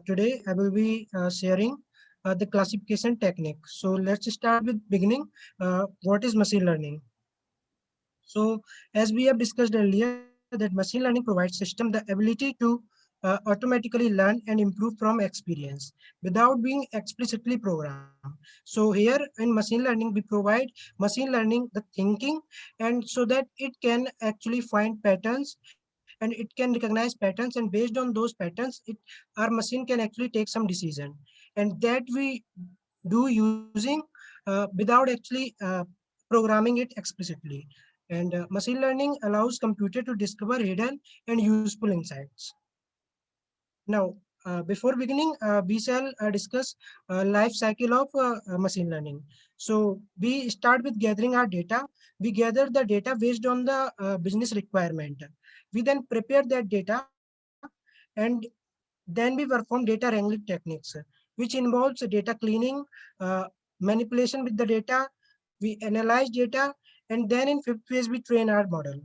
today I will be sharing the classification technique. So let's start with beginning. What is machine learning? So as we have discussed earlier that machine learning provides system the ability to automatically learn and improve from experience without being explicitly programmed. So here in machine learning, we provide machine learning the thinking and so that it can actually find patterns and it can recognize patterns, and based on those patterns, our machine can actually take some decision, and that we do using without actually programming it explicitly. And machine learning allows computer to discover hidden and useful insights. Now, before beginning, we shall discuss life cycle of machine learning. So we start with gathering our data. We gather the data based on the business requirement. We then prepare that data, and then we perform data wrangling techniques, which involves data cleaning, uh, manipulation with the data. We analyze data, and then in fifth phase, we train our model.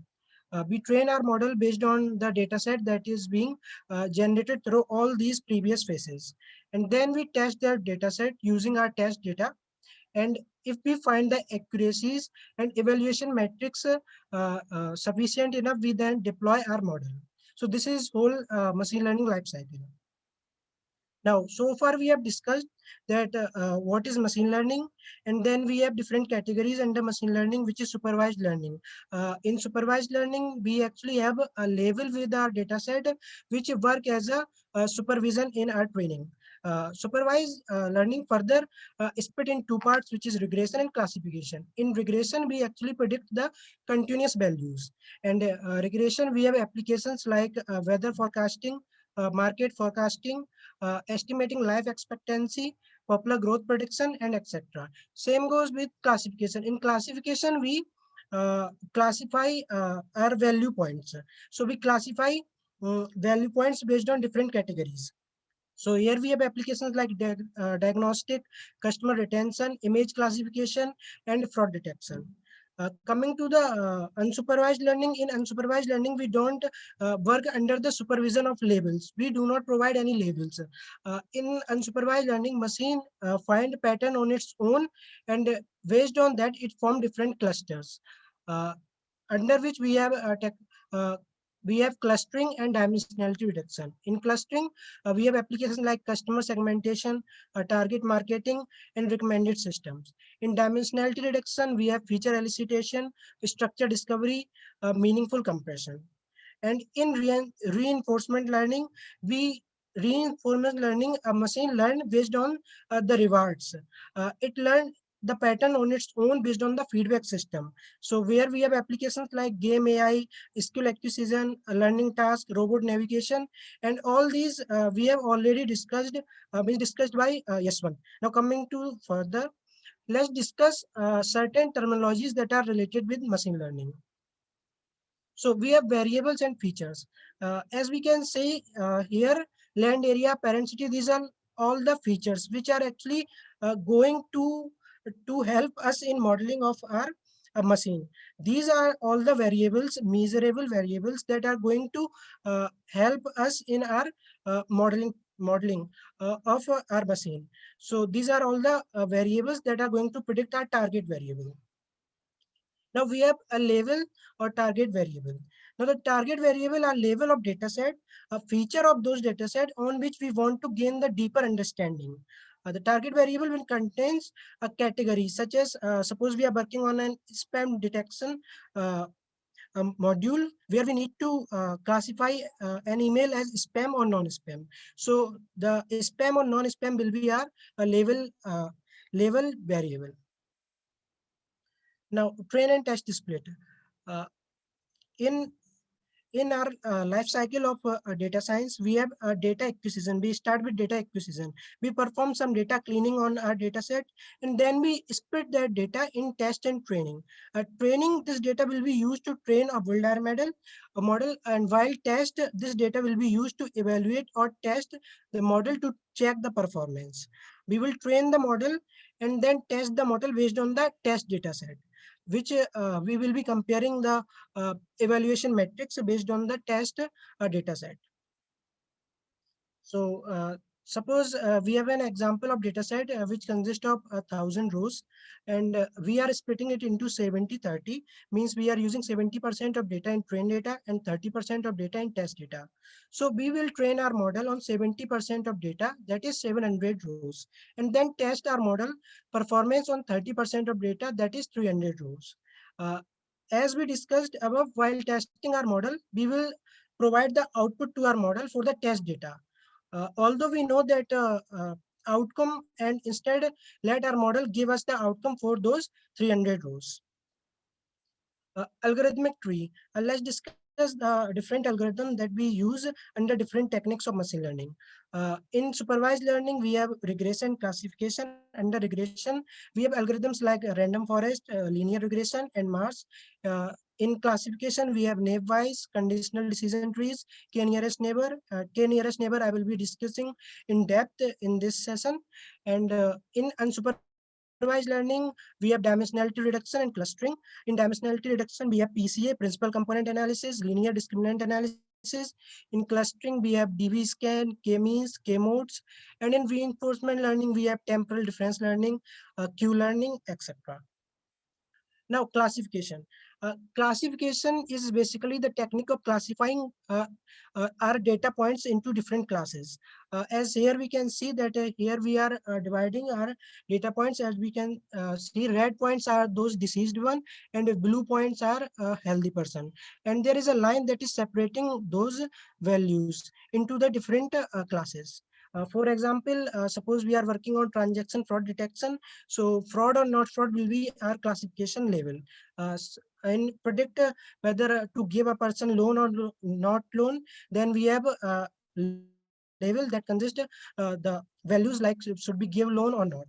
We train our model based on the data set that is being generated through all these previous phases. And then we test the data set using our test data. And if we find the accuracies and evaluation metrics sufficient enough, we then deploy our model. So this is whole machine learning life cycle. Now, so far we have discussed that what is machine learning, and then we have different categories under machine learning, which is supervised learning. In supervised learning, we actually have a level with our data set, which work as a supervision in our training. Supervised learning further split in two parts, which is regression and classification. In regression, we actually predict the continuous values. And regression, we have applications like weather forecasting, market forecasting, estimating life expectancy, popular growth prediction, and etc. Same goes with classification. In classification, we classify our value points. So we classify value points based on different categories. So here we have applications like diagnostic, customer retention, image classification, and fraud detection. Coming to the unsupervised learning, in unsupervised learning, we don't work under the supervision of labels. We do not provide any labels. In unsupervised learning, machine find pattern on its own, and based on that, it form different clusters. Uh, Under which uh, we have clustering and dimensionality reduction. In clustering, we have applications like customer segmentation, target marketing, and recommended systems. In dimensionality reduction, we have feature elicitation, structure discovery, meaningful compression. And in reinforcement learning, we reinforcement learning, a machine learn based on the rewards. It learn the pattern on its own based on the feedback system. So where we have applications like game AI, skill acquisition, learning task, robot navigation, and all these we have already discussed, been discussed by Yaswant. Now coming to further, let's discuss certain terminologies that are related with machine learning. So we have variables and features. As we can say here, land area, parent city, these are all the features which are actually going to help us in modeling of our machine. These are all the variables, measurable variables that are going to help us in our modeling of our machine. So these are all the variables that are going to predict our target variable. Now we have a level or target variable. Now the target variable are level of data set, a feature of those data set on which we want to gain the deeper understanding. The target variable will contains a category such as suppose we are working on an spam detection module where we need to classify an email as spam or non-spam. So the spam or non-spam will be our level variable. Now, train and test split. Uh, in in our life cycle of data science, we have data acquisition. We start with data acquisition. We perform some data cleaning on our data set, and then we split that data in test and training. Training, this data will be used to train a model, and while test, this data will be used to evaluate or test the model to check the performance. We will train the model and then test the model based on the test data set, which we will be comparing the evaluation metrics based on the test data set. So Suppose we have an example of data set which consists of 1,000 rows, and we are splitting it into 70-30, means we are using 70% of data in train data and 30% of data in test data. So we will train our model on 70% of data, that is 700 rows, and then test our model performance on 30% of data, that is 300 rows. Uh, as we discussed above, while testing our model, we will provide the output to our model for the test data. Although we know that outcome, and instead let our model give us the outcome for those 300 rows. Algorithmic tree. Let's discuss the different algorithm that we use under different techniques of machine learning. In supervised learning, we have regression, classification. Under regression, we have algorithms like random forest, linear regression, and Mars. In classification, we have naive-Bayes, conditional decision trees, k-nearest neighbor. K-nearest neighbor I will be discussing in depth in this session. And in unsupervised learning, we have dimensionality reduction and clustering. In dimensionality reduction, we have PCA, principal component analysis, linear discriminant analysis. In clustering, we have DB-scan, k-means, k-modes. And in reinforcement learning, we have temporal difference learning, Q-learning, etc. Now, classification. Classification is basically the technique of classifying our data points into different classes. As here we can see that here we are dividing our data points. As we can see, red points are those deceased one, and blue points are a healthy person. And there is a line that is separating those values into the different classes. For example, suppose we are working on transaction fraud detection. So fraud or not fraud will be our classification level. And predict whether to give a person loan or not loan, then we have a level that consists the values like should be give loan or not.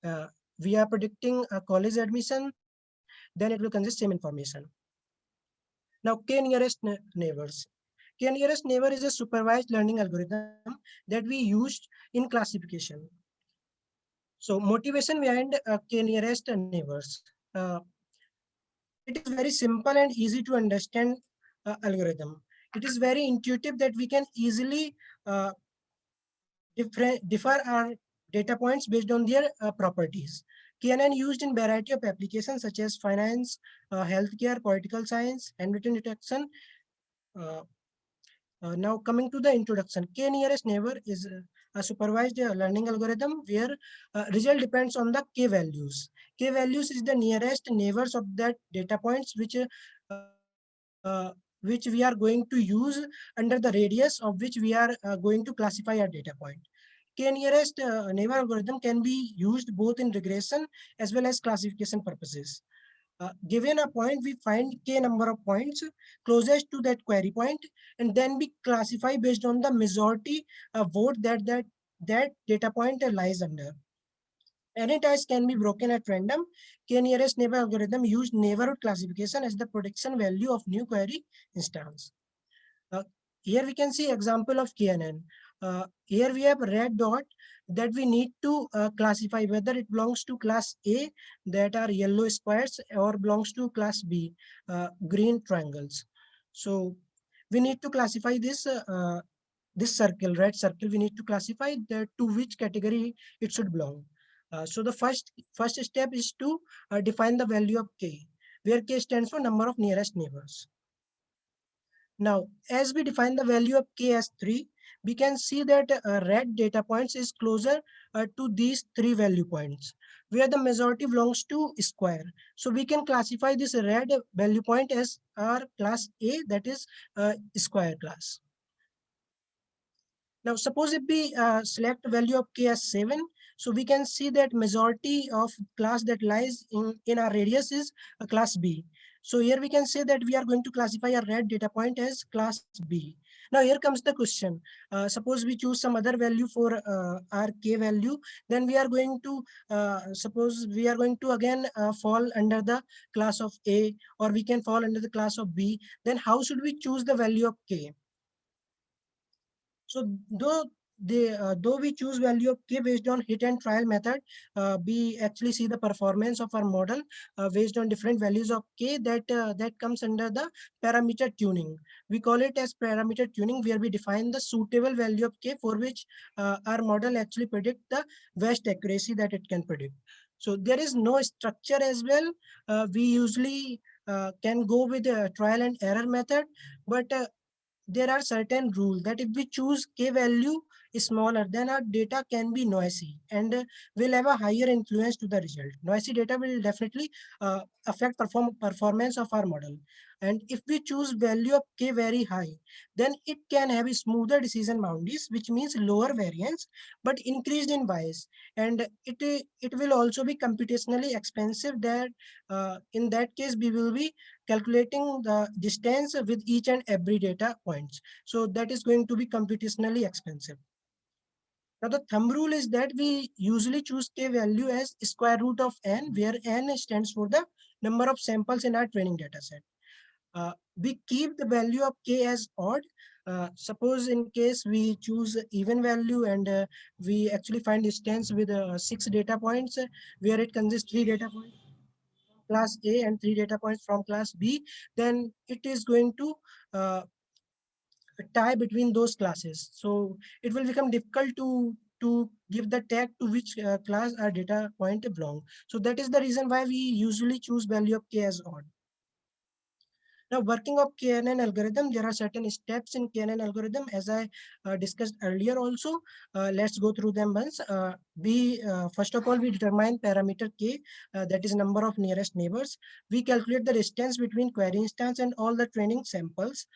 Uh, we are predicting a college admission, then it will consist same information. Now, k-nearest neighbors. K-nearest neighbor is a supervised learning algorithm that we used in classification. So motivation behind k-nearest neighbors. It is very simple and easy to understand algorithm. It is very intuitive that we can easily differ our data points based on their properties. KNN used in variety of applications such as finance, healthcare, political science, handwritten detection. Uh, now coming to the introduction, k-nearest neighbor is a supervised learning algorithm where result depends on the k values. K values is the nearest neighbors of that data points which we are going to use under the radius of which we are going to classify our data point. K-nearest neighbor algorithm can be used both in regression as well as classification purposes. Given a point, we find k number of points closest to that query point, and then we classify based on the majority vote that data point lies under. Any ties can be broken at random. K-nearest neighbor algorithm used neighborhood classification as the prediction value of new query instance. Uh, Here we can see example of KNN. Here we have red dot that we need to classify whether it belongs to class A, that are yellow squares, or belongs to class B, green triangles. So we need to classify this circle, red circle. We need to classify to which category it should belong. So the first step is to define the value of k, where k stands for number of nearest neighbors. Now, as we define the value of k as 3, we can see that red data points is closer to these 3 value points, where the majority belongs to square. So we can classify this red value point as our class A, that is square class. Now, suppose if we select value of k as 7, so we can see that majority of class that lies in our radius is a class B. So here we can say that we are going to classify a red data point as class B. Now here comes the question. Suppose we choose some other value for our k value, then we are going to, suppose we are going to again fall under the class of A, or we can fall under the class of B. Then how should we choose the value of k? So though we choose value of k based on hit and trial method, we actually see the performance of our model based on different values of k that comes under the parameter tuning. We call it as parameter tuning, where we define the suitable value of k for which our model actually predict the best accuracy that it can predict. So there is no structure as well. We usually can go with a trial and error method, but there are certain rules that if we choose k value is smaller, then our data can be noisy and will have a higher influence to the result. Noisy data will definitely affect performance of our model. And if we choose value of k very high, then it can have a smoother decision boundaries, which means lower variance but increased in bias. And it will also be computationally expensive. That in that case we will be calculating the distance with each and every data points. So that is going to be computationally expensive. Now the thumb rule is that we usually choose k value as square root of n, where n stands for the number of samples in our training data set. We keep the value of k as odd. Suppose in case we choose even value and we actually find distance with 6 data points, where it consists 3 data points class A and 3 data points from class B, then it is going to uh, tie between those classes. So it will become difficult to give the tag to which class our data point belong. So that is the reason why we usually choose value of k as odd. Now, working of KNN algorithm, there are certain steps in KNN algorithm, as I discussed earlier also. Let's go through them once. First of all, we determine parameter K, that is number of nearest neighbors. We calculate the distance between query instance and all the training samples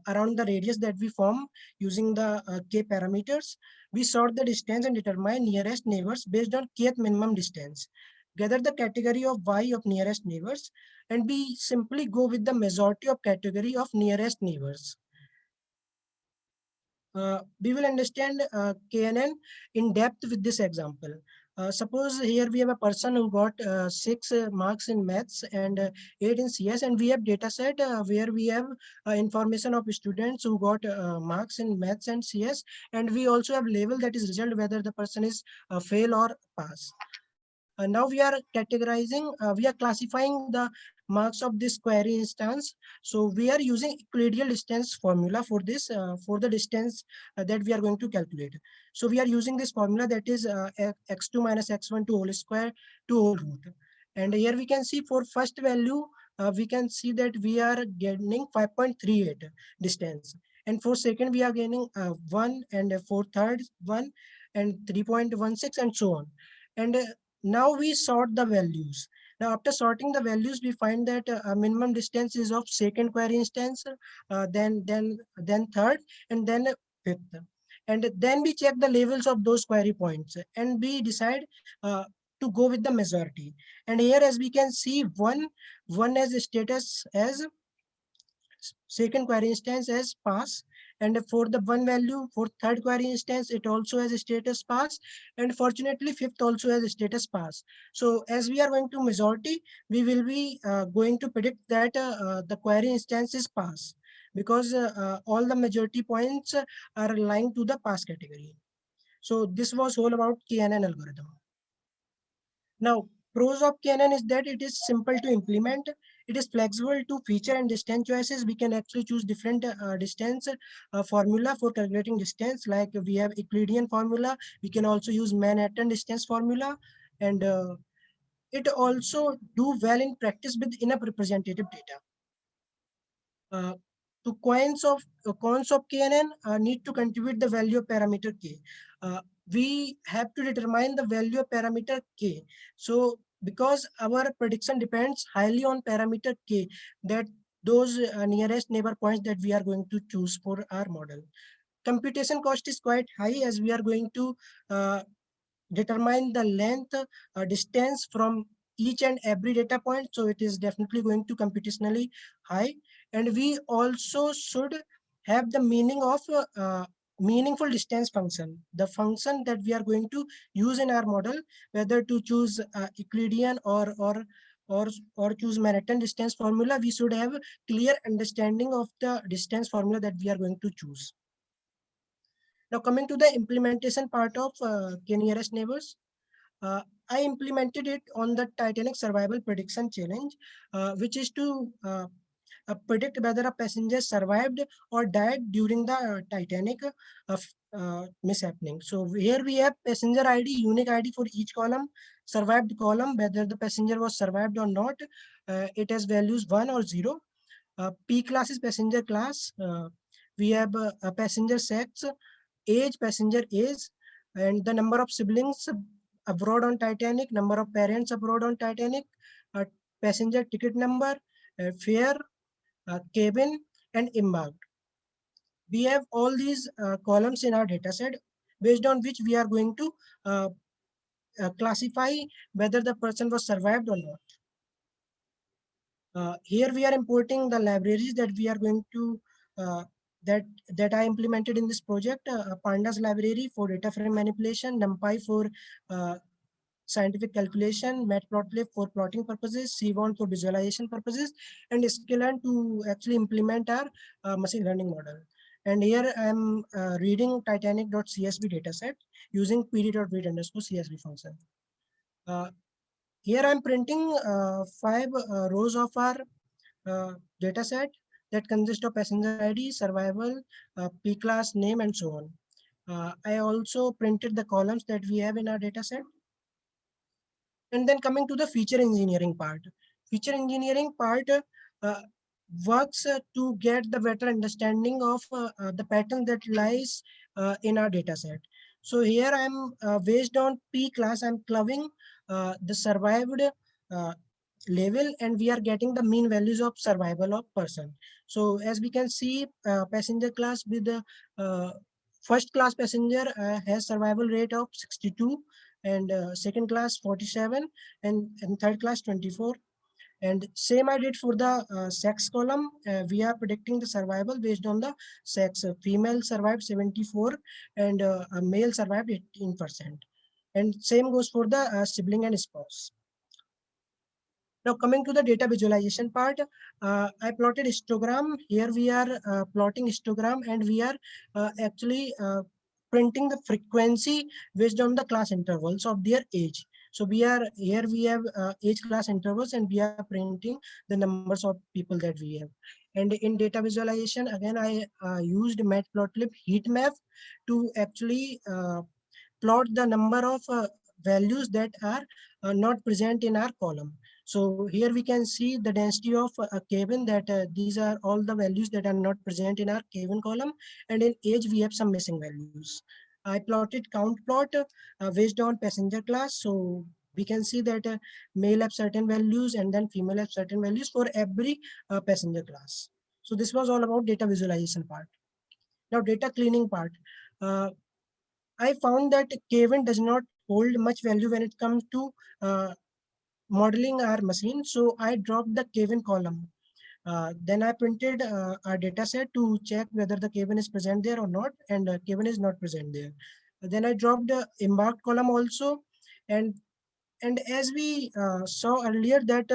around the radius that we form using the K parameters. We sort the distance and determine nearest neighbors based on Kth minimum distance. Gather the category of Y of nearest neighbors, and we simply go with the majority of category of nearest neighbors. We will understand KNN in depth with this example. Suppose here we have a person who got 6 marks in maths and 8 in CS, and we have data set where we have information of students who got marks in maths and CS, and we also have label that is result whether the person is fail or pass. Now we are categorizing, we are classifying the marks of this query instance. So we are using Euclidean distance formula for this, for the distance that we are going to calculate. So we are using this formula, that is x2 minus x1 to whole square to whole root. And here we can see for first value, we can see that we are gaining 5.38 distance. And for second, we are gaining 1, and for third 1 and 3.16 and so on. And now we sort the values. Now after sorting the values, we find that minimum distance is of second query instance, then third, and then fifth. And then we check the levels of those query points, and we decide to go with the majority. And here, as we can see, one has a status as second query instance as pass, and for the one value for third query instance, it also has a status pass, and fortunately fifth also has a status pass. So as we are going to majority, we will be going to predict that the query instance is pass, because all the majority points are aligned to the pass category. So this was all about KNN algorithm. Now, pros of KNN is that it is simple to implement. It is flexible to feature and distance choices. We can actually choose different distance formula for calculating distance. Like we have Euclidean formula. We can also use Manhattan distance formula. And it also do well in practice with enough representative data. To cons of KNN need to contribute the value of parameter K. We have to determine the value of parameter K. So because our prediction depends highly on parameter K, that those nearest neighbor points that we are going to choose for our model. Computation cost is quite high, as we are going to determine the length distance from each and every data point. So it is definitely going to computationally high. And we also should have the meaning of meaningful distance function, the function that we are going to use in our model, whether to choose Euclidean or choose Manhattan distance formula. We should have clear understanding of the distance formula that we are going to choose. Now coming to the implementation part of K-nearest neighbors, I implemented it on the Titanic survival prediction challenge, which is to predict whether a passenger survived or died during the Titanic mishappening. So here we have passenger ID, unique ID for each column, survived column, whether the passenger was survived or not. It has values 1 or 0. P class is passenger class. We have a passenger sex, age, passenger age, and the number of siblings abroad on Titanic, number of parents abroad on Titanic, passenger ticket number, fare, cabin, and embarked. We have all these columns in our data set, based on which we are going to classify whether the person was survived or not. Here we are importing the libraries that we are going to that I implemented in this project. Pandas library for data frame manipulation, NumPy for scientific calculation, Matplotlib for plotting purposes, Seaborn for visualization purposes, and Sklearn to actually implement our machine learning model. And here I am reading Titanic.csv dataset using pd.read_csv function. Here I'm printing 5 rows of our data set that consist of passenger ID, survival, P class, name, and so on. I also printed the columns that we have in our data set. And then coming to the feature engineering part. Feature engineering part works to get the better understanding of the pattern that lies in our data set. So here I'm based on P class, I'm clubbing the survived level, and we are getting the mean values of survival of person. So as we can see, passenger class with the first class passenger has survival rate of 62, and second class 47, and third class 24. And same I did for the sex column. We are predicting the survival based on the sex. Female survived 74, and a male survived 18%. And same goes for the sibling and spouse. Now coming to the data visualization part, I plotted histogram. Here we are plotting histogram, and we are actually printing the frequency based on the class intervals of their age. So we are here, we have age class intervals, and we are printing the numbers of people that we have. And in data visualization, again, I used Matplotlib heat map to actually plot the number of values that are not present in our column. So here we can see the density of a cabin, that these are all the values that are not present in our cabin column. And in age, we have some missing values. I plotted count plot based on passenger class. So we can see that male have certain values, and then female have certain values for every passenger class. So this was all about data visualization part. Now data cleaning part. I found that K-event does not hold much value when it comes to modeling our machine. So I dropped the K-event column. Then I printed our data set to check whether the K-event is present there or not, and K-event is not present there. Then I dropped the embarked column also, and as we saw earlier that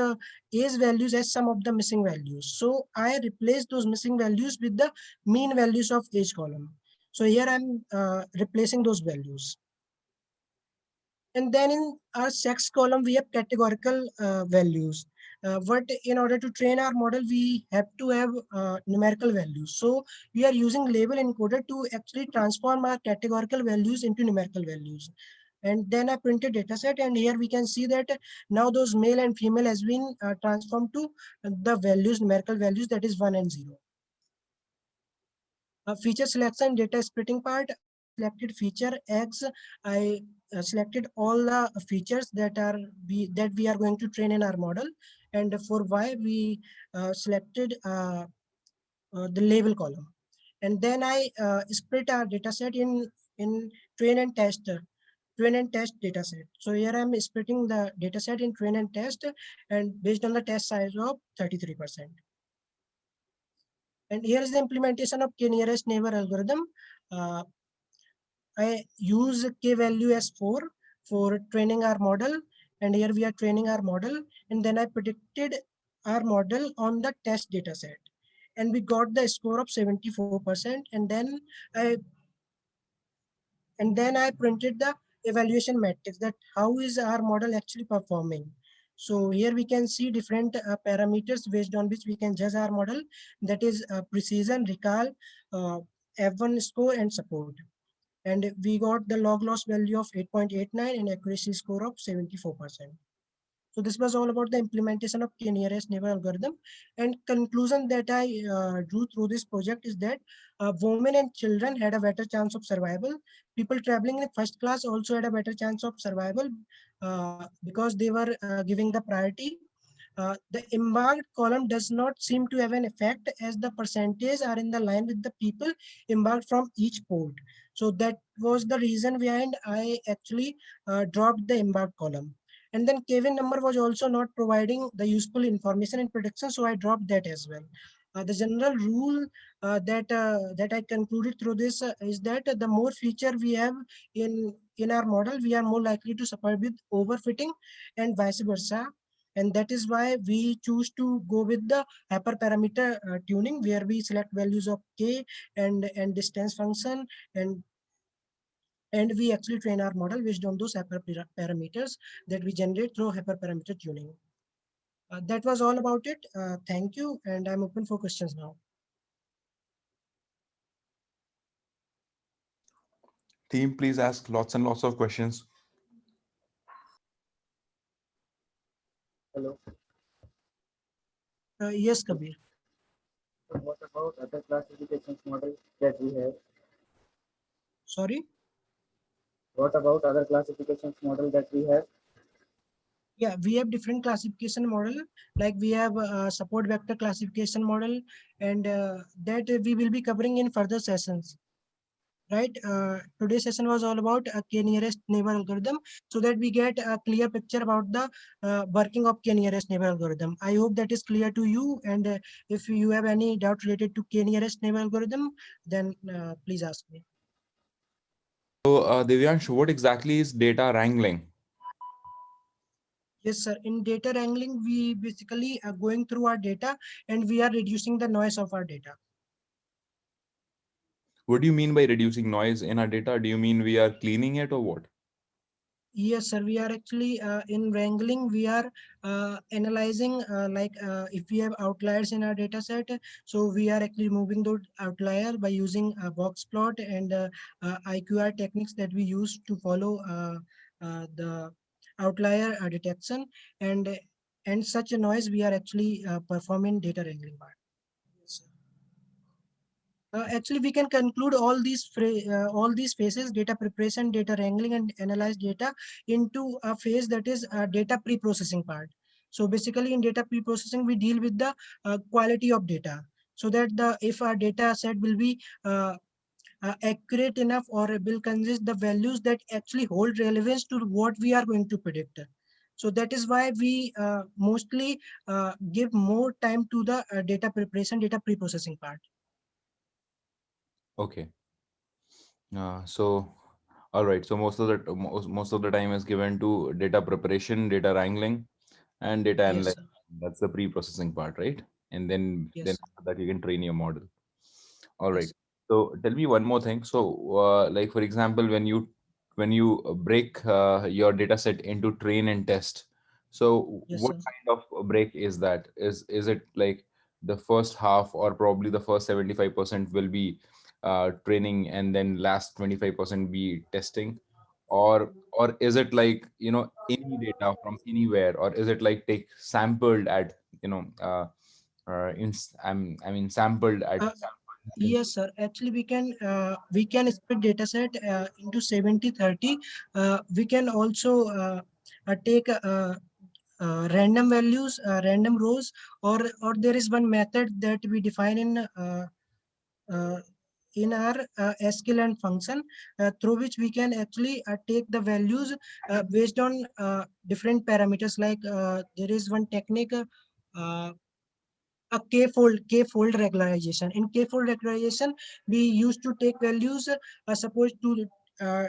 age values as some of the missing values. So I replaced those missing values with the mean values of age column. So here I'm replacing those values. And then in our sex column, we have categorical values. But in order to train our model, we have to have numerical values. So we are using label encoder to actually transform our categorical values into numerical values. And then I printed data set, and here we can see that now those male and female has been transformed to the values, numerical values, that is 1 and 0. Feature selection, data splitting part. I selected feature X. I selected all the features that we are going to train in our model, and for Y we selected the label column. And then I split our data set in train and test. Train and test data set. So here I'm splitting the data set in train and test, and based on the test size of 33%. And here is the implementation of k-nearest neighbor algorithm. I use k value as 4 for training our model. And here we are training our model. And then I predicted our model on the test data set. And we got the score of 74%. And then I And then I printed the evaluation metrics, that how is our model actually performing. So here we can see different parameters based on which we can judge our model, that is precision, recall, uh, F1 score and support. And we got the log loss value of 8.89 and accuracy score of 74%. So this was all about the implementation of k-nearest neighbor algorithm. And conclusion that I drew through this project is that women and children had a better chance of survival. People traveling in first class also had a better chance of survival because they were giving the priority. The embarked column does not seem to have an effect, as the percentage are in the line with the people embarked from each port. So that was the reason behind I actually dropped the embarked column. And then Kevin number was also not providing the useful information in prediction, so I dropped that as well. The general rule that I concluded through this is that the more feature we have in our model, we are more likely to suffer with overfitting and vice versa. And that is why we choose to go with the hyperparameter tuning, where we select values of k and distance function, and we actually train our model based on those hyperparameters that we generate through hyperparameter tuning. That was all about it. Thank you, and I'm open for questions now. Team, please ask lots and lots of questions. Hello. Yes, Kabir. So what about other classifications model that we have? Sorry. What about other classifications model that we have? Yeah, we have different classification model. Like we have support vector classification model, and that we will be covering in further sessions. Right. Today's session was all about k-nearest neighbor algorithm, so that we get a clear picture about the working of k-nearest neighbor algorithm. I hope that is clear to you. And if you have any doubt related to k-nearest neighbor algorithm, then please ask me. So, Divyansh, what exactly is data wrangling? Yes, sir. In data wrangling, we basically are going through our data and we are reducing the noise of our data. What do you mean by reducing noise in our data? Do you mean we are cleaning it or what? Yes, sir. We are actually in wrangling. We are analyzing if we have outliers in our data set. So we are actually removing those outlier by using a box plot and IQR techniques that we use to follow the outlier detection, and such a noise we are actually performing data wrangling part. Yes, actually, we can conclude all these phases: data preparation, data wrangling, and analyze data into a phase that is data pre-processing part. So basically, in data pre-processing, we deal with the quality of data, so that the if our data set will be accurate enough, or will consist the values that actually hold relevance to what we are going to predict. So that is why we mostly give more time to the data preparation, data pre-processing part. Okay. So, all right. So most of the time is given to data preparation, data wrangling, and data Yes, analysis. sir. That's the pre-processing part, right? And then Yes, after that you can train your model. All right. yes, So tell me one more thing. So, like for example, when you break your data set into train and test, so yes, what sir. kind of a break is that? Is it like the first half, or probably the first 75% will be training, and then last 25% be testing, or is it like any data from anywhere, or is it like take sampled at you know I mean sampled at Uh, yes, sir. Actually, we can split data set into 70/30. We can also take random values, random rows, or there is one method that we define uh, in our sklearn function, through which we can actually take the values based on different parameters. Like there is one technique. A k-fold regularization. In k-fold regularization, we used to take values supposed to uh,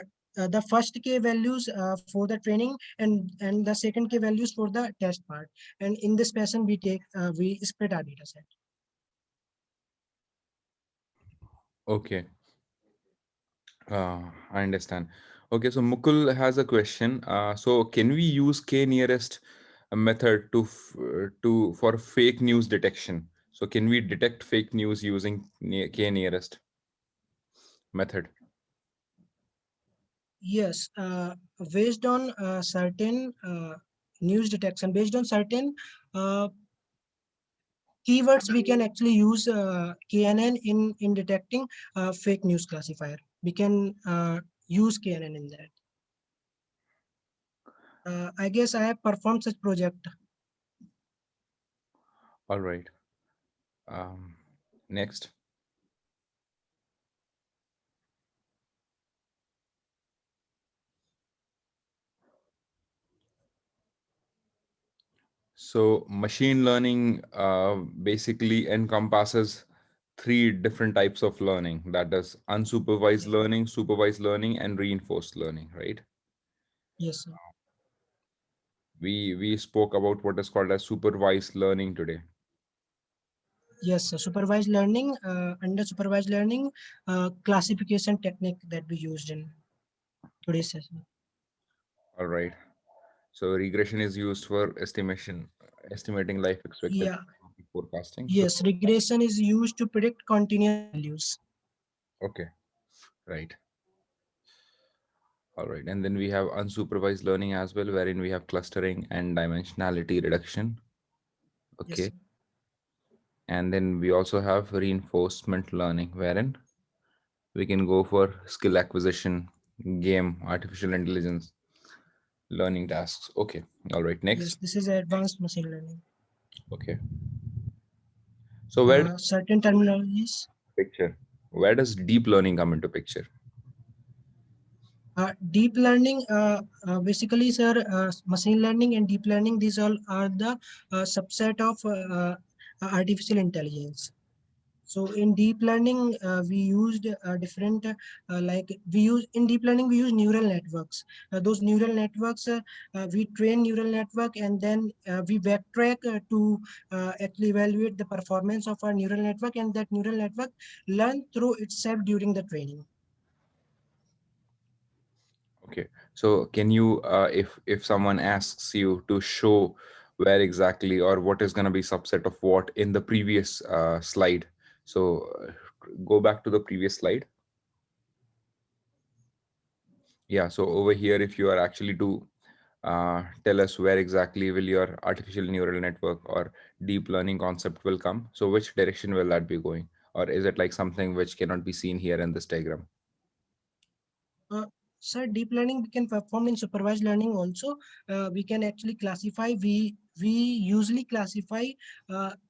the first k values for the training, and the second k values for the test part. And in this fashion, we split our data set. Okay. I understand. Okay, so Mukul has a question. So can we use k nearest method to for fake news detection? So can we detect fake news using k nearest method? Yes, based on certain news detection, based on certain uh, keywords, we can actually use KNN in detecting fake news classifier. We can use KNN in that. I guess I have performed such project. All right. Um, Next. So machine learning basically encompasses three different types of learning. That is unsupervised Yes, learning, supervised learning, and reinforced learning, right? yes, sir. We spoke about what is called as supervised learning today. Yes, sir. Supervised learning, under supervised learning, classification technique that we used in today's session. All right. So regression is used for estimating life expectancy Yeah, forecasting. So yes, regression is used to predict continuous values. okay, right. All right. And then we have unsupervised learning as well, wherein we have clustering and dimensionality reduction. Yes, Okay. sir. And then we also have reinforcement learning, wherein we can go for skill acquisition, game, artificial intelligence, learning tasks. Okay. All right. Yes, Next. this is advanced machine learning. Okay. So where Certain terminologies. picture? Where does deep learning come into picture? Deep learning, basically, sir, machine learning and deep learning, these all are the subset of artificial intelligence. So in deep learning, we used different, like we use in deep learning, we use neural networks. Those neural networks, we train neural network and then we backtrack to actually evaluate the performance of our neural network, and that neural network learn through itself during the training. Okay. So can you, if someone asks you to show where exactly or what is going to be subset of what in the previous slide? So go back to the previous slide. Yeah. So over here, if you are actually to tell us where exactly will your artificial neural network or deep learning concept will come. So which direction will that be going? Or is it like something which cannot be seen here in this diagram? Uh, Sir, deep learning we can perform in supervised learning also. We can actually classify. We usually classify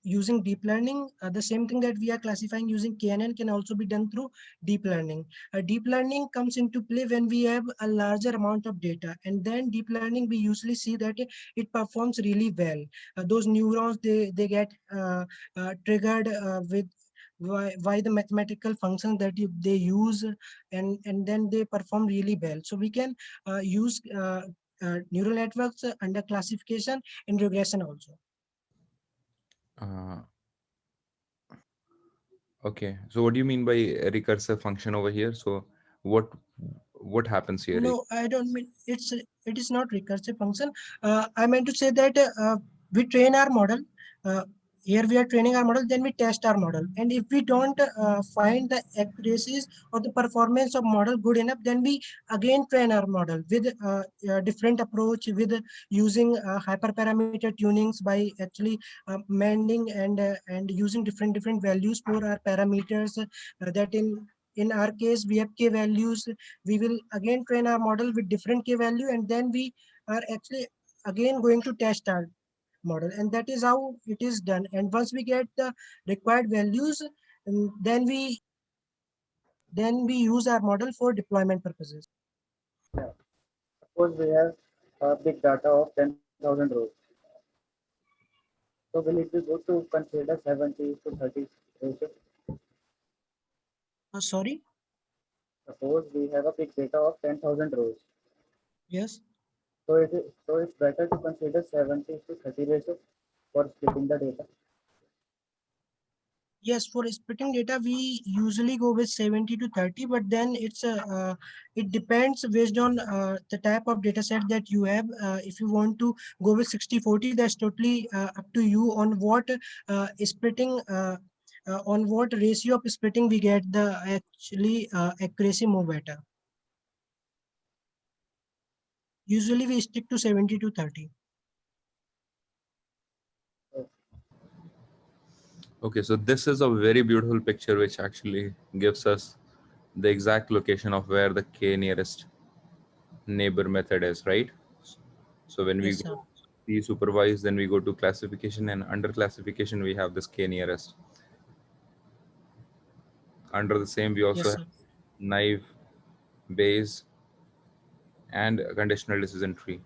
using deep learning. The same thing that we are classifying using KNN can also be done through deep learning. Deep learning comes into play when we have a larger amount of data, and then deep learning we usually see that it performs really well. Those neurons they get triggered with why the mathematical functions that they use, and then they perform really well. So we can use neural networks under classification in regression also. Uh, okay. So what do you mean by a recursive function over here? So what what happens here? No, I don't mean it is not recursive function. I meant to say that we train our model. Uh, Here we are training our model, then we test our model. And if we don't find the accuracies or the performance of model good enough, then we again train our model with a different approach, with using hyperparameter tunings by actually mending and using different values for our parameters. That in our case we have k values. We will again train our model with different k value, and then we are actually again going to test our model, and that is how it is done. And once we get the required values, then we use our model for deployment purposes. Yeah. Suppose we have a big data of 10,000 rows. So will it be good to consider 70 to 30 ratio? Sorry. Suppose we have a big data of 10,000 rows. Yes. So it's better to consider 70 to 30 ratio for splitting the data. Yes, for splitting data, we usually go with 70 to 30, but then it depends based on the type of data set that you have. If you want to go with 60-40, that's totally up to you on what splitting, on what ratio of splitting we get the actually accuracy more better. Usually we stick to 70 to 30. Okay, so this is a very beautiful picture which actually gives us the exact location of where the k nearest neighbor method is, right? So when we Yes, sir. go P supervised, then we go to classification, and under classification we have this k nearest. Under the same we also Yes, have sir. naive, Bayes, and conditional decision tree.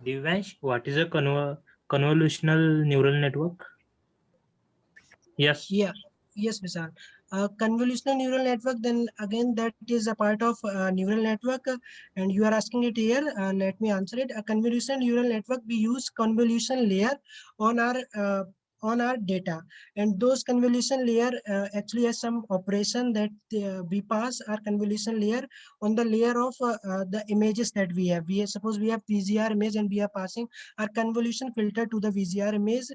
Divyansh, what is a convolutional neural network? Yes. Yeah, yes, Vishal. Convolutional neural network, then again, that is a part of neural network, and you are asking it here. Let me answer it. A convolutional neural network, we use convolution layer on our on our data, and those convolution layer actually has some operation that we pass our convolution layer on the layer of the images that we have. Suppose we have VGR image and we are passing our convolution filter to the VGR image.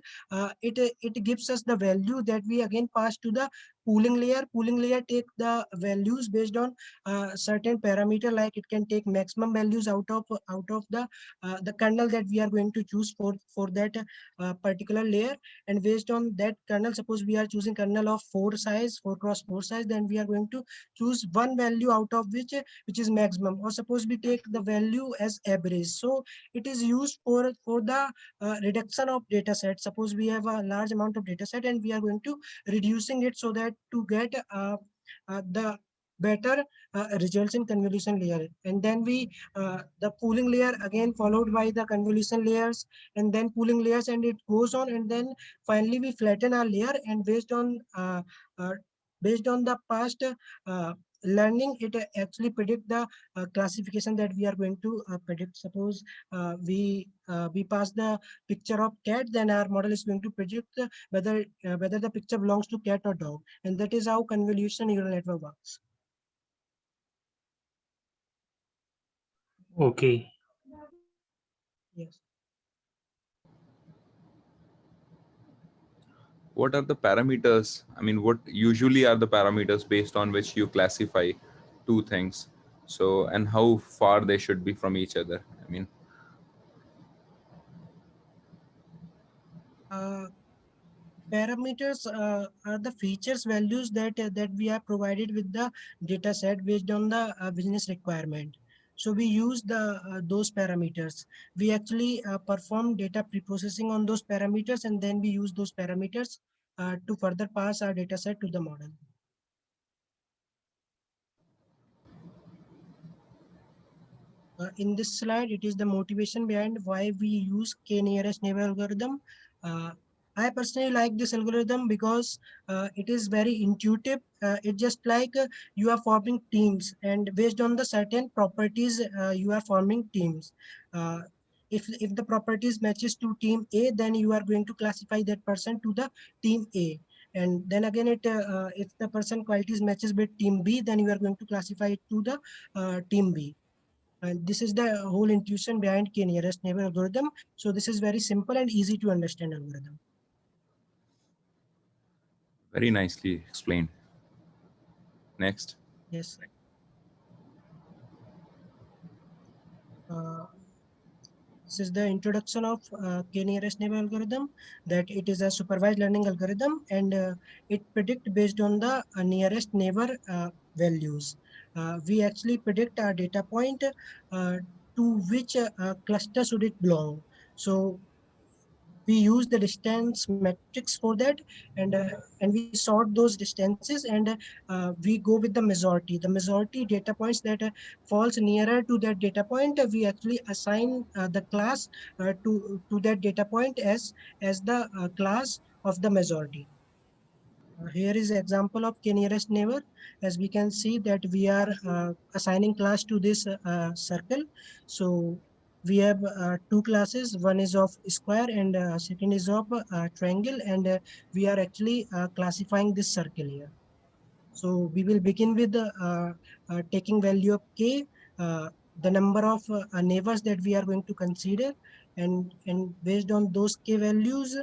It gives us the value that we again pass to the pooling layer. Pooling layer take the values based on certain parameter, like it can take maximum values out of the kernel that we are going to choose for that particular layer. And based on that kernel, suppose we are choosing kernel of 4 size, 4 cross 4 size, then we are going to choose one value out of which is maximum. Or suppose we take the value as average. So it is used for the reduction of data set. Suppose we have a large amount of data set and we are going to reducing it so that to get the better results in convolution layer. And then we the pooling layer again followed by the convolution layers, and then pooling layers, and it goes on. And then finally we flatten our layer, and uh, based on the past learning, it actually predict the classification that we are going to predict. Suppose we pass the picture of cat, then our model is going to predict whether the picture belongs to cat or dog, and that is how convolution neural network works. Okay. Yes. What are the parameters? I mean, what usually are the parameters based on which you classify two things? So, and how far they should be from each other? I mean, Uh, Parameters are the features values that we are provided with the data set based on the business requirement. So we use the those parameters. We actually perform data preprocessing on those parameters, and then we use those parameters to further pass our data set to the model. In this slide, it is the motivation behind why we use k-nearest neighbor algorithm. Uh, I personally like this algorithm because it is very intuitive. It's just like you are forming teams, and based on the certain properties, you are forming teams. Uh, if the properties matches to team A, then you are going to classify that person to the team A. And then again, if the person qualities matches with team B, then you are going to classify it to the team B. And this is the whole intuition behind k-nearest neighbor algorithm. So this is very simple and easy to understand algorithm. very nicely explained. Next. Yes. Uh, this is the introduction of k-nearest neighbor algorithm, that it is a supervised learning algorithm, and it predict based on the nearest neighbor values. We actually predict our data point to which cluster should it belong. So we use the distance metrics for that, and we sort those distances, and we go with the majority data points that falls nearer to that data point. We actually assign the class to that data point as the class of the majority. Here is example of k-nearest neighbor. As we can see that we are assigning class to this circle. So we have two classes. One is of square and second is of triangle, and we are actually classifying this circle here. So we will begin with taking value of k, the number of neighbors that we are going to consider, and based on those k values,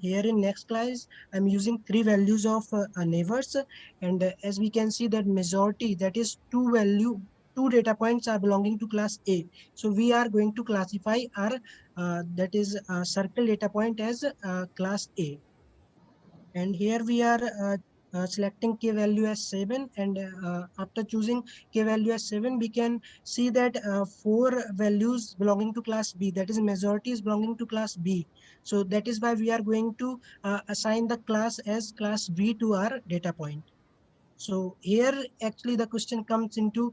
here in next class, I'm using three values of neighbors, and as we can see that majority, that is two data points are belonging to class A. So we are going to classify our that is circle data point as class A. And here we are selecting k value as 7, and after choosing k value as 7, we can see that four values belonging to class B, that is majority is belonging to class B. So that is why we are going to assign the class as class B to our data point. So here actually the question comes into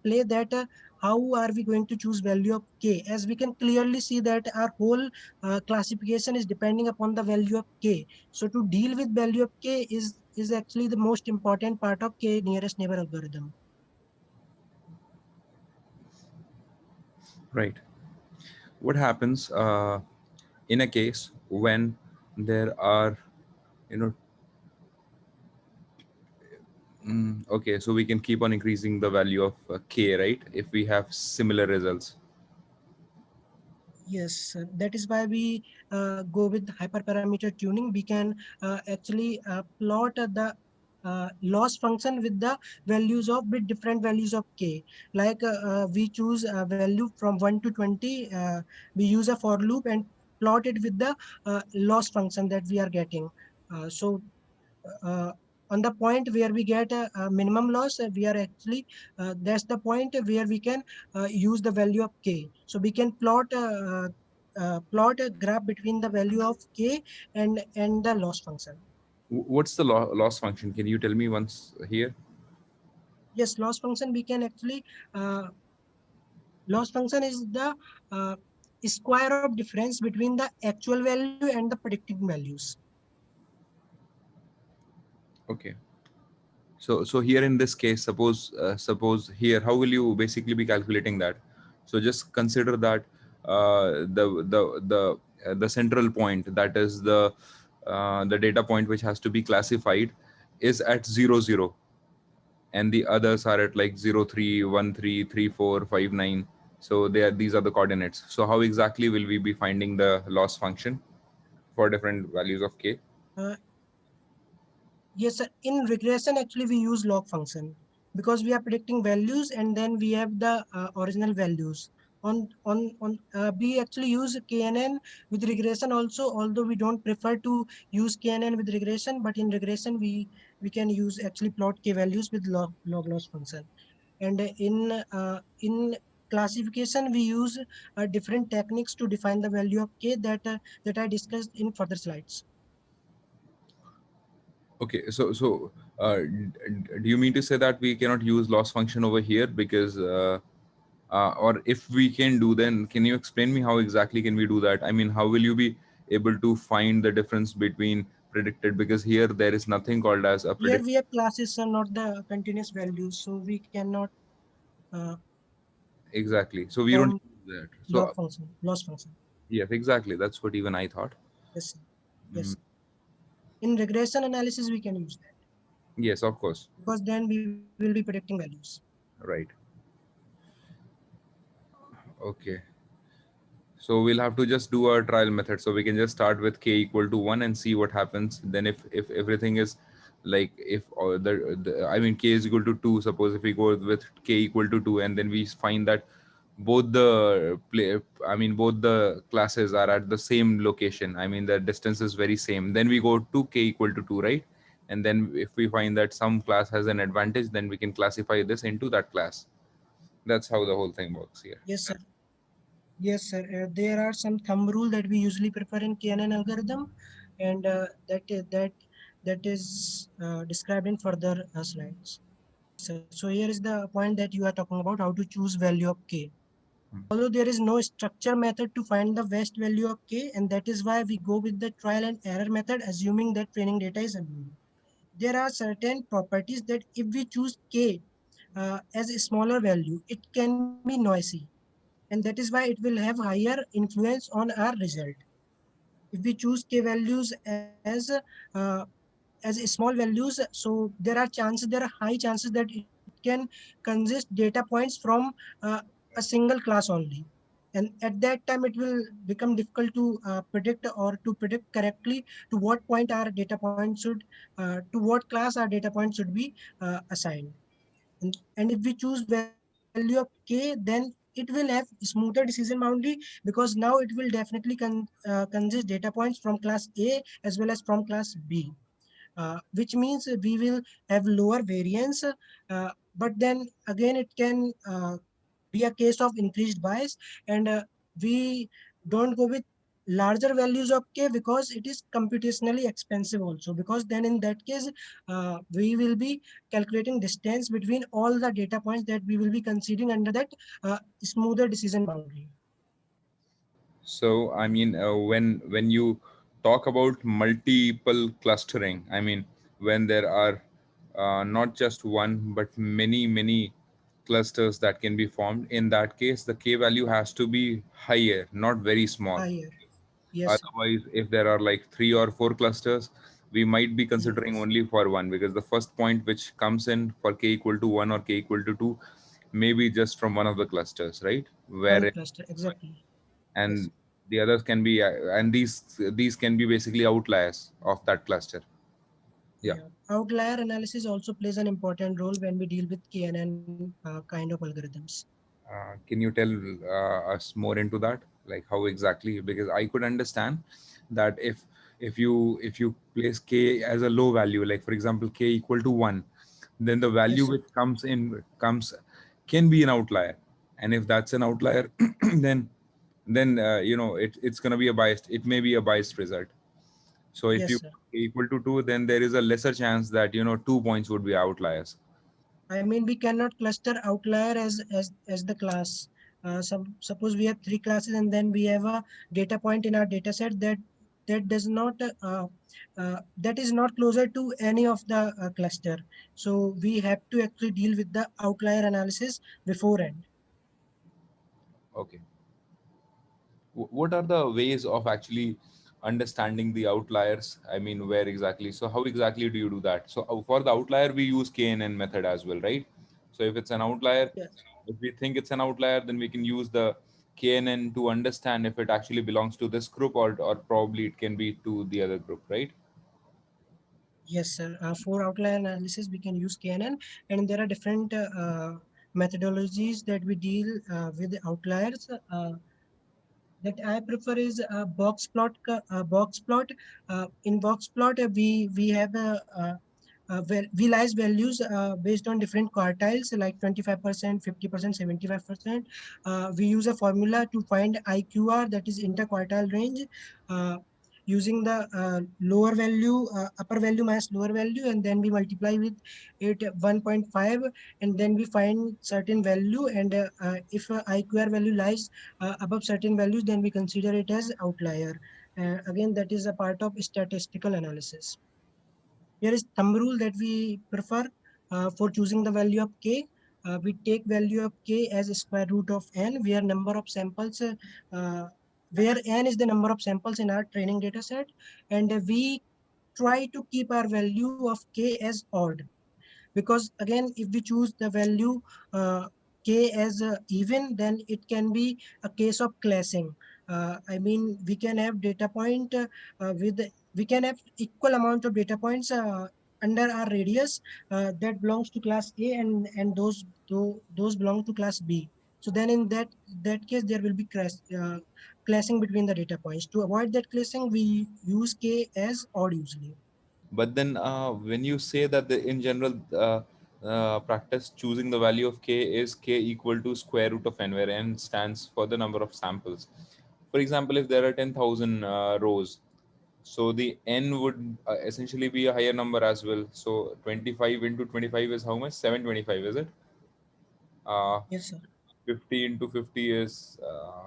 play that how are we going to choose value of k, as we can clearly see that our whole classification is depending upon the value of k. So to deal with value of k is actually the most important part of k nearest neighbor algorithm. Right. What happens in a case when there are, you know, okay, so we can keep on increasing the value of k, right? If we have similar results. Yes, that is why we go with hyperparameter tuning. We can actually plot the loss function with the values of with different values of k. Like we choose a value from 1 to 20. We use a for loop and plot it with the loss function that we are getting. So uh, on the point where we get a minimum loss, we are actually that's the point where we can use the value of k. So we can plot a graph between the value of k and the loss function. What's the loss function? Can you tell me once here? Yes, loss function we can actually loss function is the uh, square of difference between the actual value and the predicted values. Okay. So here in this case, suppose here, how will you basically be calculating that? So just consider that the central point, that is the data point which has to be classified, is at 0, 0, and the others are at like 0, 3, 1, 3, 3, 4, 5, 9. So these are the coordinates. So how exactly will we be finding the loss function for different values of k? Uh, Yes, sir. In regression, actually, we use log function because we are predicting values and then we have the original values. We actually use KNN with regression also, although we don't prefer to use KNN with regression, but in regression, we can use actually plot K values with log loss function. And in classification, we use different techniques to define the value of K that I discussed in further slides. Okay, so do you mean to say that we cannot use loss function over here because, or if we can do, then can you explain me how exactly can we do that? I mean, how will you be able to find the difference between predicted? Because here there is nothing called as a Here predict. we have classes are not the continuous values, so we cannot uh, Exactly. So we don't form use that. log So function, loss function. yes, exactly. That's what even I thought. Yes, sir. Mm, Yes. In regression analysis, we can use that yes, of course. because then we will be predicting values. Right. Okay. So we'll have to just do a trial method. So we can just start with k equal to 1 and see what happens. Then if everything is like, if the I mean k is equal to 2, suppose if we go with k equal to 2 and then we find that both the both the classes are at the same location. I mean the distance is very same. Then we go to k equal to 2, right? And then if we find that some class has an advantage, then we can classify this into that class. That's how the whole thing works here. Yes, sir. Yes, sir. There are some thumb rule that we usually prefer in KNN algorithm, and that is described in further slides. So here is the point that you are talking about, how to choose value of k. Although there is no structure method to find the best value of k, and that is why we go with the trial and error method, assuming that training data is available. There are certain properties that if we choose k as a smaller value, it can be noisy. and that is why it will have higher influence on our result. If we choose k values uh, as small values, so there are high chances that it can consist data points from a single class only, and at that time it will become difficult to predict or to predict correctly to what point our data point should to what class our data point should be assigned. And if we choose value of k, then it will have smoother decision boundary, because now it will definitely consist data points from class A as well as from class B, which means we will have lower variance. But then again, it can be a case of increased bias, and we don't go with larger values of k because it is computationally expensive also, because then in that case we will be calculating distance between all the data points that we will be considering under that smoother decision boundary. So I mean, when you talk about multiple clustering, I mean, when there are not just one but many clusters that can be formed, in that case, the k value has to be higher, not very small. Higher. Yes, sir. Otherwise, if there are like 3 or 4 clusters, we might be considering Yes. only for one, because the first point which comes in for k equal to 1 or k equal to 2 may be just from one of the clusters, right? One Where cluster, exactly. Yes. and the others can be and these can be basically outliers of that cluster. Yeah. Yeah. Outlier analysis also plays an important role when we deal with KNN kind of algorithms. Can you tell us more into that, like how exactly? Because I could understand that if you place k as a low value, like for example k equal to 1, then the value Yes, sir. which comes can be an outlier, and if that's an outlier then it's going to be a biased, it may be a biased result. So if Yes, you sir. equal to 2, then there is a lesser chance that 2 points would be outliers. I mean, we cannot cluster outlier as the class. Suppose we have three classes and then we have a data point in our data set that does not that is not closer to any of the cluster. So we have to actually deal with the outlier analysis beforehand. Okay. What are the ways of actually understanding the outliers? I mean, where exactly? So how exactly do you do that? So for the outlier, we use KNN method as well, right? So if it's an outlier, Yes. if we think it's an outlier, then we can use the KNN to understand if it actually belongs to this group, or probably it can be to the other group, right? Yes, sir. For outlier analysis, we can use KNN, and there are different methodologies that we deal with outliers. That I prefer is a box plot. Box plot. In box plot, we have we lies values based on different quartiles like 25%, 50%, 75%. We use a formula to find IQR, that is interquartile range. Uh, Using the lower value, upper value minus lower value, and then we multiply with it 1.5, and then we find certain value, and if IQR value lies above certain values, then we consider it as outlier. Again, that is a part of statistical analysis. Here is thumb rule that we prefer for choosing the value of k. We take value of k as a square root of n, where number of samples, where n is the number of samples in our training data set, and we try to keep our value of k as odd, because again, if we choose the value k as even, then it can be a case of classing. I mean, we can have data point with we can have equal amount of data points under our radius that belongs to class A, and those belong to class B. So then in that case, there will be classing between the data points. To avoid that classing, we use k as odd usually. But then when you say that in general practice, choosing the value of k is k equal to square root of n, where n stands for the number of samples. For example, if there are 10,000 rows, so the n would essentially be a higher number as well. So 25 into 25 is how much? 725, is it? uh, Yes, sir. 50 into 50 is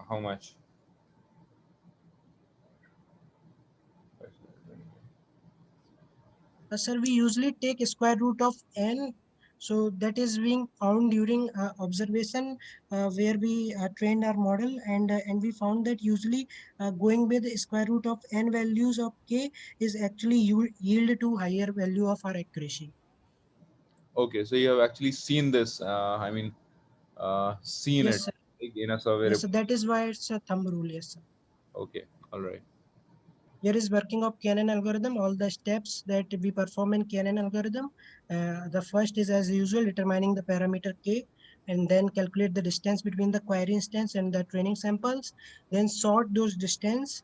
how much? Sir, we usually take square root of n. So that is being found during observation where we trained our model, and we found that usually going with the square root of n values of k is actually yield to higher value of our accuracy. Okay, so you have actually seen this. I mean, seen Yes, it sir. like, in a survey Yes, sir. report. That is why it's a thumb rule. Yes, sir. Okay, all right. Here is working of KNN algorithm, all the steps that we perform in KNN algorithm. The first is as usual determining the parameter K, and then calculate the distance between the query instance and the training samples. Then sort those distance,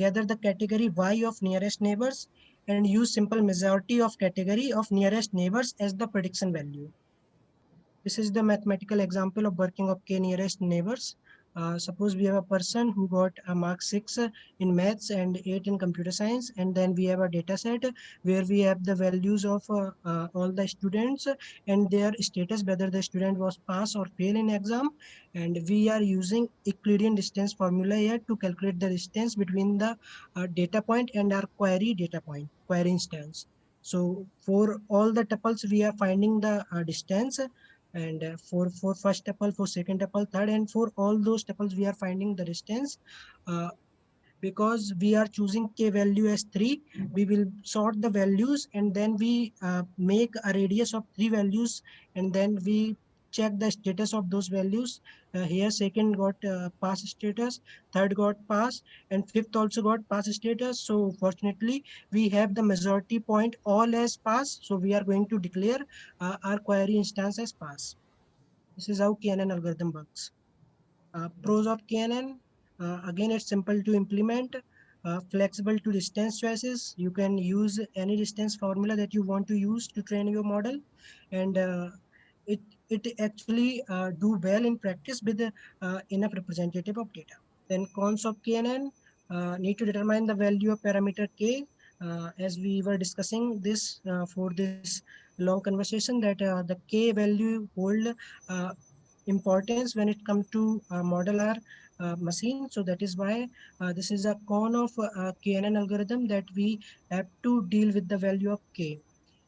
gather the category Y of nearest neighbors, and use simple majority of category of nearest neighbors as the prediction value. This is the mathematical example of working of k nearest neighbors. Suppose we have a person who got a mark 6 in maths and 8 in computer science, and then we have a data set where we have the values of all the students and their status, whether the student was pass or fail in exam. And we are using Euclidean distance formula here to calculate the distance between the data point and our query data point, query instance. So for all the tuples, we are finding the distance, and for first tuple, for second tuple, third, and for all those tuples we are finding the distance. uh, because we are choosing k value as 3, we will sort the values, and then we make a radius of 3 values, and then we check the status of those values. Here second got pass status, third got pass, and fifth also got pass status. So fortunately we have the majority point all as pass, so we are going to declare our query instance as pass. This is how KNN algorithm works. Pros of KNN, again, it's simple to implement, flexible to distance choices. You can use any distance formula that you want to use to train your model, and it it actually do well in practice with enough representative of data. Then cons of KNN, need to determine the value of parameter k. As we were discussing this for this long conversation, that the k value hold uh, importance when it comes to model our machine. So that is why this is a con of KNN algorithm, that we have to deal with the value of k.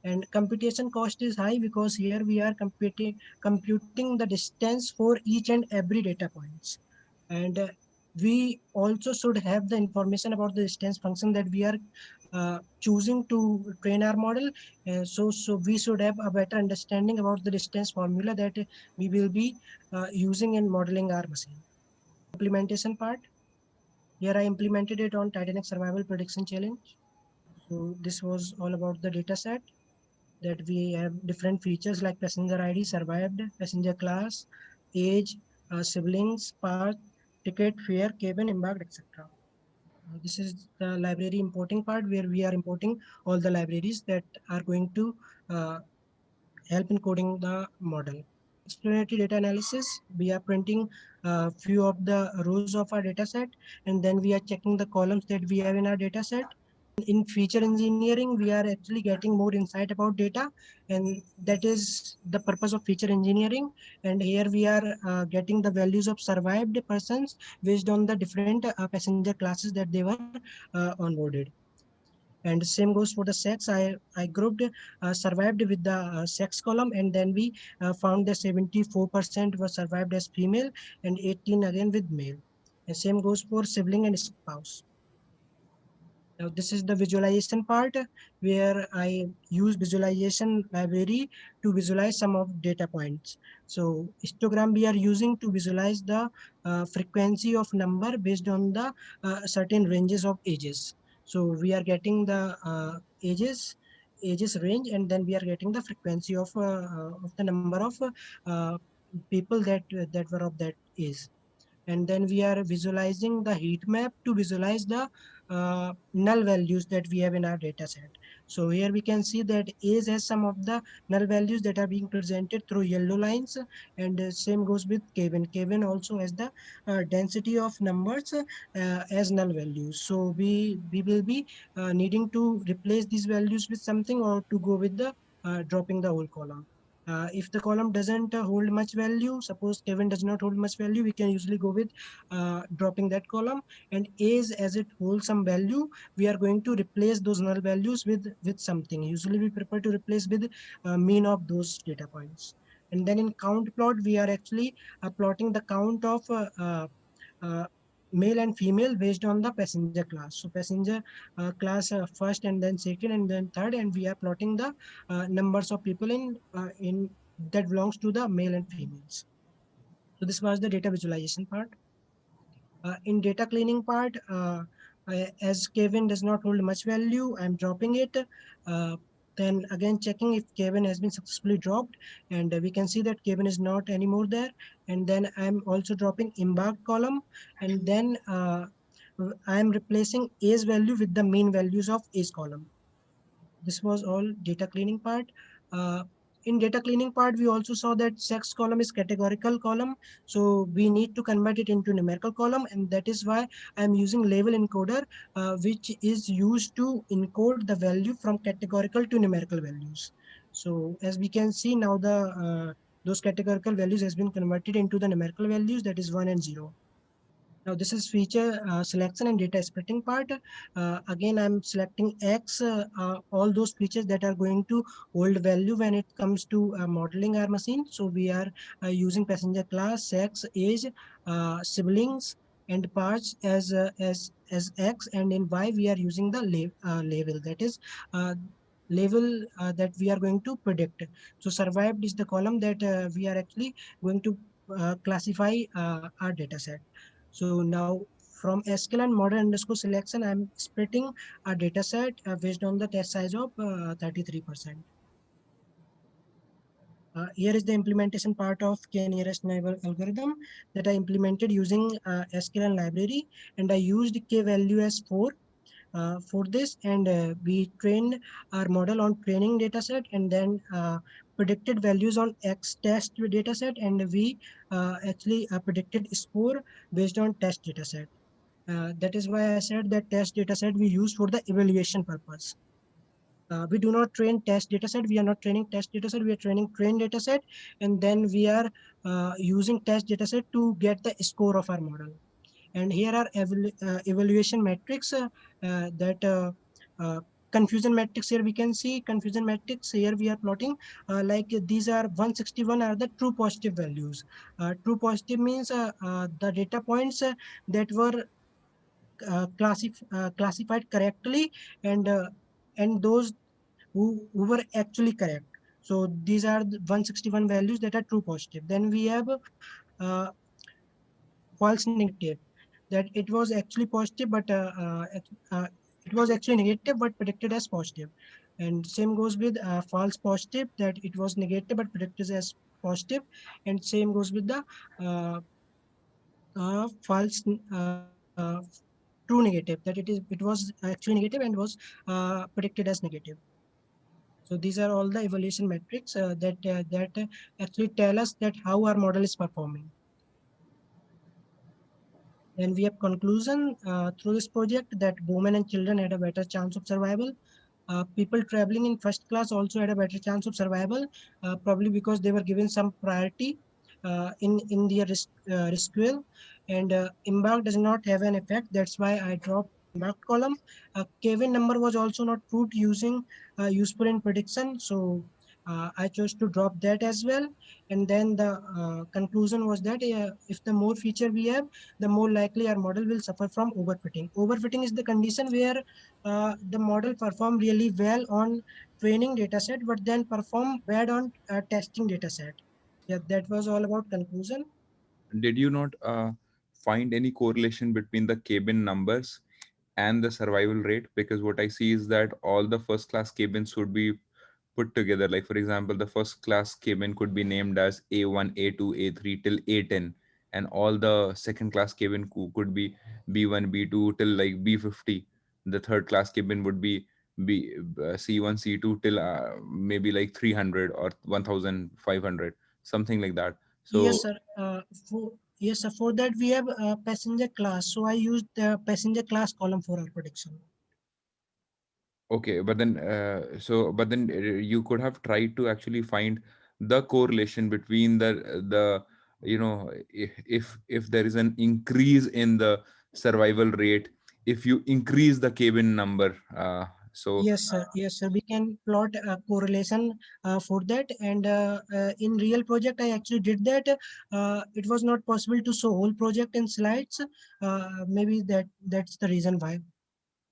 And computation cost is high because here we are computing the distance for each and every data points. And we also should have the information about the distance function that we are choosing to train our model. So we should have a better understanding about the distance formula that we will be using in modeling our machine. Implementation part. Here I implemented it on Titanic Survival Prediction Challenge. So this was all about the data set, that we have different features like passenger ID, survived, passenger class, age, siblings, path, ticket, fare, cabin, embarked, etc. This is the library importing part, where we are importing all the libraries that are going to uh, help in coding the model. Explanatory data analysis, we are printing a few of the rows of our data set, and then we are checking the columns that we have in our data set. In feature engineering, we are actually getting more insight about data, and that is the purpose of feature engineering. And here we are getting the values of survived persons based on the different passenger classes that they were onboarded. And same goes for the sex. I grouped survived with the sex column, and then we found that 74% were survived as female and 18 again with male. And same goes for sibling and spouse. Now this is the visualization part, where I use visualization library to visualize some of data points. So histogram we are using to visualize the frequency of number based on the certain ranges of ages. So we are getting the ages range, and then we are getting the frequency of the number of uh, people that were of that age. And then we are visualizing the heat map to visualize the null values that we have in our data set. So here we can see that age has some of the null values that are being presented through yellow lines, and same goes with Kevin. Kevin also has the density of numbers as null values. So we will be needing to replace these values with something, or to go with the dropping the whole column. If the column doesn't hold much value, suppose Kevin does not hold much value, we can usually go with dropping that column. And age, as it holds some value, we are going to replace those null values with something. Usually we prefer to replace with mean of those data points. And then in count plot, we are actually plotting the count of uh, male and female based on the passenger class. So passenger class first and then second and then third, and we are plotting the numbers of people in that belongs to the male and females. So this was the data visualization part. In data cleaning part, as Kevin does not hold much value, I'm dropping it. Then again checking if Kevin has been successfully dropped, and we can see that Kevin is not anymore there. And then I'm also dropping embarked column, and then I'm replacing age value with the mean values of age column. This was all data cleaning part. Uh, in data cleaning part, we also saw that sex column is categorical column. So we need to convert it into numerical column. And that is why I'm using label encoder, which is used to encode the value from categorical to numerical values. So as we can see now, those categorical values has been converted into the numerical values, that is 1 and 0. Now this is feature selection and data splitting part. Again, I'm selecting X, all those features that are going to hold value when it comes to modeling our machine. So we are using passenger class, sex, age, siblings, and parts as X, and in Y we are using the label, that is label that we are going to predict. So survived is the column that we are actually going to classify our data set. So now from SQL and model underscore selection, I'm splitting a data set based on the test size of 33%. Here is the implementation part of k-nearest neighbor algorithm that I implemented using SQL library, and I used k value as 4 for this, and we trained our model on training data set, and then predicted values on X test data set, and we actually predicted score based on test data set. That is why I said that test data set we use for the evaluation purpose. We do not train test data set. We are not training test data set. We are training train data set. And then we are using test data set to get the score of our model. And here are evaluation metrics that confusion metrics. Here we can see confusion metrics. Here we are plotting like these are 161 are the true positive values. True positive means the data points that were classified correctly, and those who were actually correct. So these are the 161 values that are true positive. Then we have uh, false negative, that it was actually positive, but it was actually negative but predicted as positive. And same goes with false positive, that it was negative but predicted as positive. And same goes with the uh, false true negative, that it was actually negative and was predicted as negative. So these are all the evaluation metrics that actually tell us that how our model is performing. And we have conclusion through this project that women and children had a better chance of survival. People traveling in first class also had a better chance of survival, probably because they were given some priority in their rescue. And embark does not have an effect. That's why I dropped embarked column. Kevin number was also not proved using useful in prediction. So I chose to drop that as well. And then the conclusion was that if the more feature we have, the more likely our model will suffer from overfitting. Overfitting is the condition where the model perform really well on training data set, but then perform bad on testing data set. Yeah, that was all about conclusion. Did you not find any correlation between the cabin numbers and the survival rate? Because what I see is that all the first class cabins should be put together. Like for example, the first class cabin could be named as A1, A2, A3 till A10, and all the second class cabin could be B1, B2 till like B50. The third class cabin would be C1, C2 till maybe like 300 or 1500, something like that. Yes, So sir. Yes, sir. For that we have passenger class. So I used the passenger class column for our prediction. okay, but then you could have tried to actually find the correlation between the if there is an increase in the survival rate, if you increase the cabin number. So Yes, sir. Yes, sir. We can plot a correlation for that. And in real project, I actually did that. It was not possible to show whole project in slides. Maybe that's the reason why.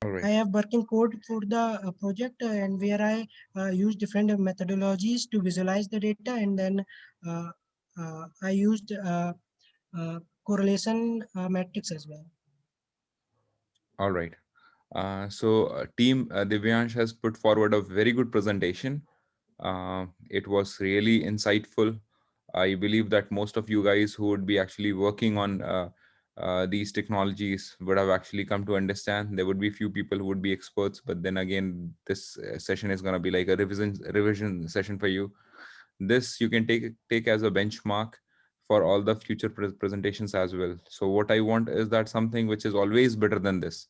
all I right, have working code for the project and where I use different methodologies to visualize the data, and then uh, I used correlation metrics as well. all right. Team Divyansh has put forward a very good presentation. It was really insightful. I believe that most of you guys who would be actually working on these technologies would have actually come to understand. There would be few people who would be experts, but then again, this session is going to be like a revision session for you. This you can take as a benchmark for all the future presentations as well. So what I want is that something which is always better than this,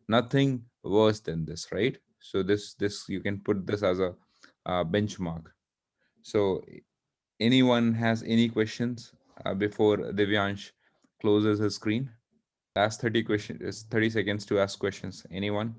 nothing worse than this, right? So this you can put this as a benchmark. So anyone has any questions before Divyansh closes his screen? Last 30 seconds to ask questions. Anyone?